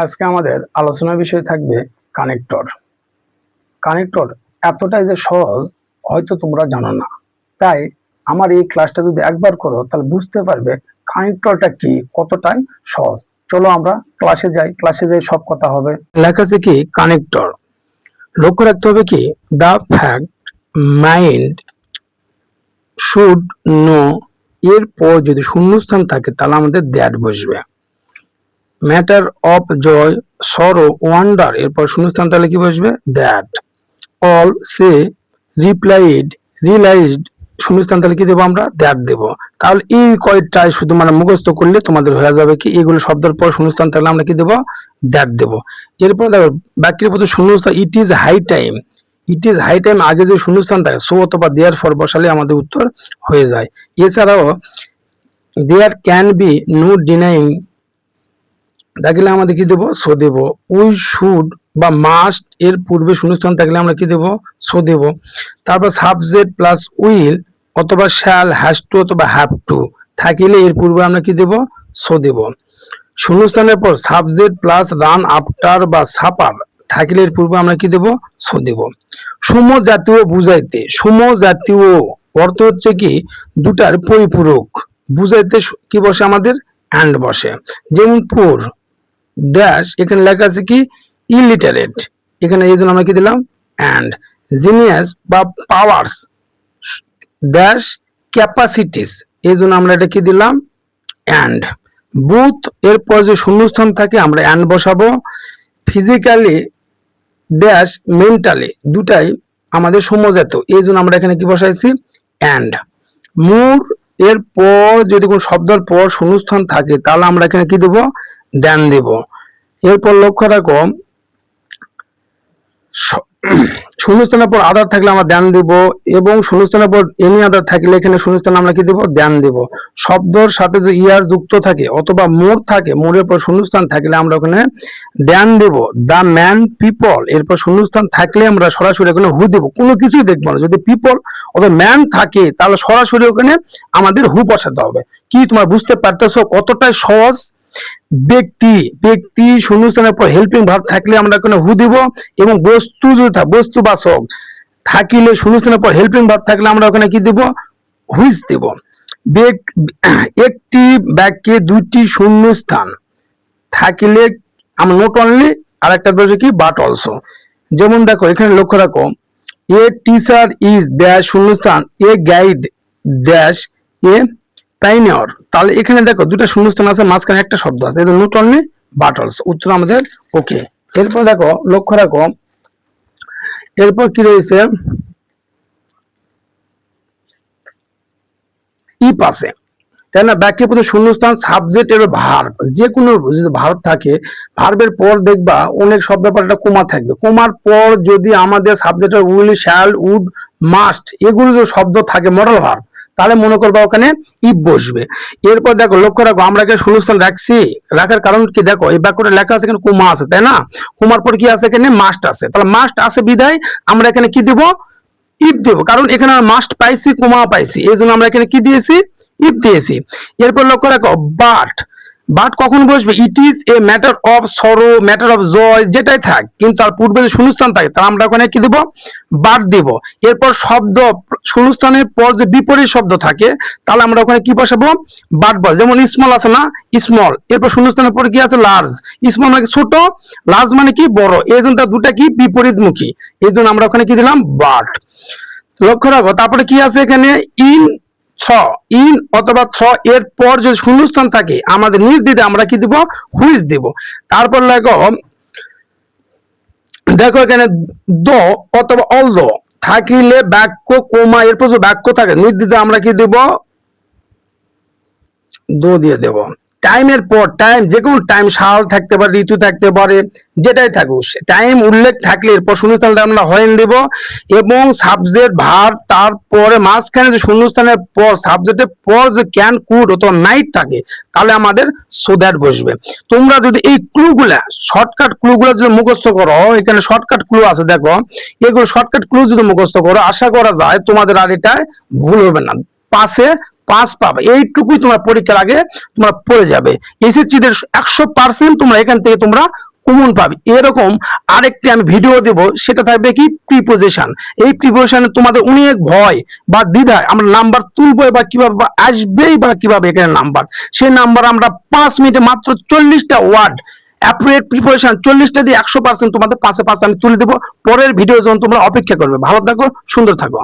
আজকে আমাদের আলোচনার বিষয় থাকবে কানেক্টর। কানেক্টর এতটাই যে সহজ হয়তো তোমরা জানো না, তাই আমার এই ক্লাসটা যদি একবার করো তাহলে বুঝতে পারবে কানেক্টরটা কি, কতটাই সহজ। চলো আমরা ক্লাসে যাই, ক্লাসে যাই সব কথা হবে। লেখা আছে কি কানেক্টর। লক্ষ্য রাখতে হবে কি দা ফ্যাক্ট মাইন্ড শুড নো, এরপর যদি শূন্যস্থান থাকে তাহলে আমাদের দ্যাট বসবে। ম্যাটার অফ জয় সরো ওয়ান্ডার, এরপর শূন্যস্থান তাহলে কি বসবে দ্যাট। অল সে রিপ্লাইড রিয়েলাইজড, শূন্যস্থান তাহলে কি দেবো আমরা দ্যাট দেবো। তাহলে এই কয়টাই শুধু মানে মুখস্থ করলে তোমাদের হয়ে যাবে কি এগুলো শব্দের পর শূন্যস্থান তাহলে আমরা কি দেবো দ্যাট দেবো। এরপর দেখো বাক্যের প্রতি শূন্যস্থান it is high time, it is high time আগে যে শূন্যস্থান থাকে সো অথবা দেয়ার ফর বসালে আমাদের উত্তর হয়ে যায়। এছাড়াও there can be no denying থাকলে আমাদের কি দেবো সো দেব। উই শুড বা মাস্ট এর পূর্বে শূন্যস্থান থাকলে আমরা কি দেব সো দেব। তারপর সাবজেক্ট প্লাস উইল অথবা শ্যাল, হ্যাজ টু অথবা হ্যাভ টু থাকিলে এর পূর্বে আমরা কি দেব সো দেব। শূন্যস্থানের পর সাবজেক্ট প্লাস রান আফটার বা সাপার থাকিলে এর পূর্বে আমরা কি দেব সো দেব। সমজাতীয় বুঝাইতে, সমজাতীয় অর্থ হচ্ছে কি দুটার পরিপূরক, বুঝাইতে কি বসে আমাদের অ্যান্ড বসে। যেমন পুর ড্যাশ এখানে লেখা আছে কি ইলিটারেট, এখানে এই জন্য আমরা কি দিলাম অ্যান্ড। জিনিয়াস বা পাওয়ার্স ড্যাশ ক্যাপাসিটিস, এই জন্য আমরা এটা কি দিলাম অ্যান্ড। বুথ এরপর যে শূন্যস্থান থাকে আমরা অ্যান্ড বসাবো। ফিজিক্যালি ড্যাশ মেন্টালি দুটাই আমাদের সমজাত, এই জন্য আমরা এখানে কি বসাইছি অ্যান্ড। মুর এর পর যদি কোনো শব্দের পর শূন্যস্থান থাকে তাহলে আমরা এখানে কি দেব দেন দেব। এরপর লক্ষ্য রাখো শূন্যস্থানের পর আদার থাকলে আমরা দেন দিব এবং শূন্যস্থানের পর এনি আদার থাকলে এখানে শূন্যস্থান আমরা কি দেব দেন দেব। শব্দের সাথে যে ইয়ার যুক্ত থাকে অথবা মোর থাকে, মোরের পর শূন্যস্থান থাকলে আমরা ওখানে দেন দেব। দা ম্যান পিপল এরপর শূন্যস্থান থাকলে আমরা সরাসরি ওখানে হু দেব, কোনো কিছুই দেখবো না। যদি পিপল অথবা ম্যান থাকে তাহলে সরাসরি ওখানে আমাদের হু বসাতে হবে। কি তোমরা বুঝতে পারতেছো কতটাই সহজ। ব্যক্তি, ব্যক্তি শূন্যস্থানের পর হেল্পিং ভার্ব থাকলে আমরা এখানে হু দিব এবং বস্তু যদি বস্তুবাচক থাকিলে শূন্যস্থানের পর হেল্পিং ভার্ব থাকলে আমরা ওখানে কি দেব হুইচ দেব। একটি বাক্যে দুটি শূন্যস্থান থাকিলে আমরা নট অনলি আর একটা বলছে কি বাট অলসো। যেমন দেখো এখানে লক্ষ্য রাখো এ টিচার ইজ ড্যাশ শূন্যস্থান a guide dash a pioneer, তাহলে এখানে দেখো দুটো শূন্যস্থান আছে মাঝখানে একটা শব্দ আছে, এটা নট অনলি বাট অলসো, উত্তর আমাদের ওকে। এরপর দেখো লক্ষ্য রাখো এরপর কি রয়েছে ইপ আছে, তাই না। বাক্যের প্রতি শূন্যস্থান সাবজেক্ট এর ভার্ব, যে কোনো যদি ভার্ব থাকে ভার্বের পর দেখবা অনেক শব্দের পর একটা কোমা থাকবে, কোমার পর যদি আমাদের সাবজেক্টের উইল শ্যাল উড মাস্ট এগুলো যে শব্দ থাকে মডেল ভার্ব তাহলে মনে করবা ওখানে ইফ বসবে। এরপর দেখো লক্ষ্য রাখো আমরা এখানে শূন্যস্থান রাখছি, রাখার কারণ কি দেখো এই বাক্যটা লেখা আছে এখানে কোমা আছে তাই না, কোমার পর কি আছে এখানে মাস্ট আছে, তাহলে মাস্ট আছে বিধায় আমরা এখানে কি দেব ইফ দেব, কারণ এখানে মাস্ট পাইছি কোমা পাইছি এই জন্য আমরা এখানে কি দিয়েছি ইফ দিয়েছি। এরপর লক্ষ্য রাখো বাট, বাট কখন বসবে it is a matter of sorrow matter of joy যেটাই থাক কিন্তু তার পূর্বে যে শূন্যস্থান থাকে তাহলে আমরা ওখানে কি দেব বাট দেব। এরপর শব্দ শূন্যস্থানের পর যে বিপরীত শব্দ থাকে তাহলে আমরা ওখানে কি বসাবো বাট বস। যেমন স্মল আছে না স্মল, এরপর শূন্যস্থানের পর কি আছে লার্জ, স্মল মানে ছোট লার্জ মানে কি বড়, এই জন্য তার দুটা কি বিপরীতমুখী এই জন্য আমরা ওখানে কি দিলাম বাট। লক্ষ্য রাখো তারপরে কি আছে এখানে ইন ইন অথবা এর পর যদি শূন্যস্থান থাকে আমাদের নির্দিতে আমরা কি দিব হুইচ দিব। তারপর দেখো এখানে দ অথবা অল দ থাকিলে বাক্য কোমা এরপর যে বাক্য থাকে নির্দিতে আমরা কি দেব দো দিয়ে দেব। টাইমের পর টাইম যে কোনো টাইম সাল থাকতে পারে ঋতু থাকতে পারে যেটাই থাকুক টাইম উল্লেখ থাকলে এরপর শূন্যস্থানটা আমরা হয়েন দেব এবং সাবজেক্ট ভার্ব তারপরে মাঝখানে যে শূন্যস্থানের পর সাবজেক্টের পর যে ক্যান কুড অথবা নাইট থাকে তাহলে আমাদের সো দ্যাট বসবে। তোমরা যদি এই ক্লুগুলা শর্টকাট ক্লুগুলা যদি মুখস্থ করো এখানে শর্টকাট ক্লু আছে দেখো এগুলো শর্টকাট ক্লু যদি মুখস্থ করো আশা করা যায় তোমাদের আর এটা ভুল হবে না, পাশে পাস পাবে, এইটুকুই তোমরা পরীক্ষার আগে তোমরা পড়ে যাবে। এসএসসি দের 100% তোমরা এখান থেকে তোমরা কমন পাবে। এরকম আরেকটি আমি ভিডিও দেব, সেটা থাকবে কি প্রিপোজিশন। এই প্রিপোজিশনে তোমাদের অনেক ভয় বা দ্বিধা, আমরা নাম্বার তুলবো বা কিভাবে বা আসবেই বা কিভাবে এখানে নাম্বার, সেই নাম্বার আমরা 5 মিনিটে মাত্র 40টা ওয়ার্ড অ্যাপ্রোপ্রিয়েট প্রিপারেশন 40টা দিয়ে 100% তোমাদের পাশে পাশে আমি তুলে দেবো। পরের ভিডিও যখন তোমরা অপেক্ষা করবে। ভালো থাকো, সুন্দর থাকো।